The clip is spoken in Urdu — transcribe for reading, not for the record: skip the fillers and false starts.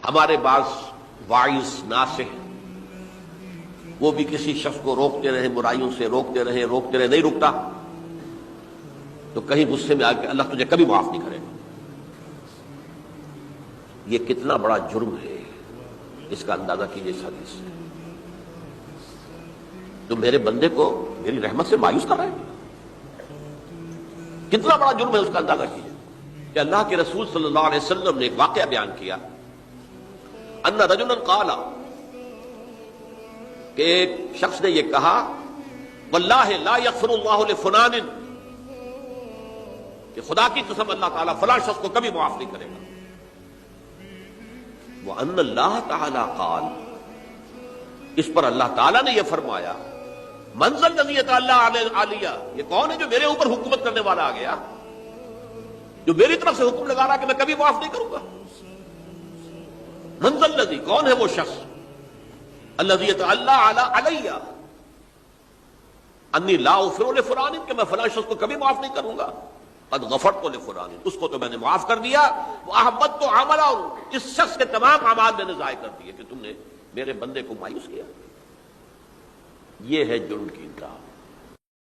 ہمارے بعض واعظ ناصح وہ بھی کسی شخص کو روکتے رہے، برائیوں سے روکتے رہے نہیں رکتا، تو کہیں غصے میں آ کے اللہ تجھے کبھی معاف نہیں کرے گا۔ یہ کتنا بڑا جرم ہے، اس کا اندازہ کیجیے اس حدیث سے۔ تو میرے بندے کو میری رحمت سے مایوس کر رہے ہیں، کتنا بڑا جرم ہے اس کا اندازہ کیجیے۔ کہ اللہ کے رسول صلی اللہ علیہ وسلم نے ایک واقعہ بیان کیا، ان رجلا قال، کہ ایک شخص نے یہ کہا، واللہ لا یغفر اللہ لفلان، کہ خدا کی قسم اللہ تعالیٰ فلاں شخص کو کبھی معاف نہیں کرے گا۔ وَأَنَّ اللَّهَ تَعَالَى قال، اس پر اللہ تعالیٰ نے یہ فرمایا، مَنْ ذَا الَّذِي يَتَعَالَىٰ عَلَيَّ، یہ کون ہے جو میرے اوپر حکومت کرنے والا آ گیا، جو میری طرف سے حکم لگا رہا کہ میں کبھی معاف نہیں کروں گا۔ مَنْ ذَا الَّذِي، کون ہے وہ شخص، الَّذِي يَتَعَالَىٰ عَلَيَّ أَنِّي لَا أَغْفِرُ لِفُلَانٍ، کہ میں فلاں شخص کو کبھی معاف نہیں کروں گا۔ قد غفرت لفلان، اس کو تو میں نے معاف کر دیا، وَأَحْبَطْتُ عَمَلَهُ، اس شخص کے تمام اعمال میں نے ضائع کر دیے کہ تم نے میرے بندے کو مایوس کیا۔ یہ ہے جرم کی انتہا۔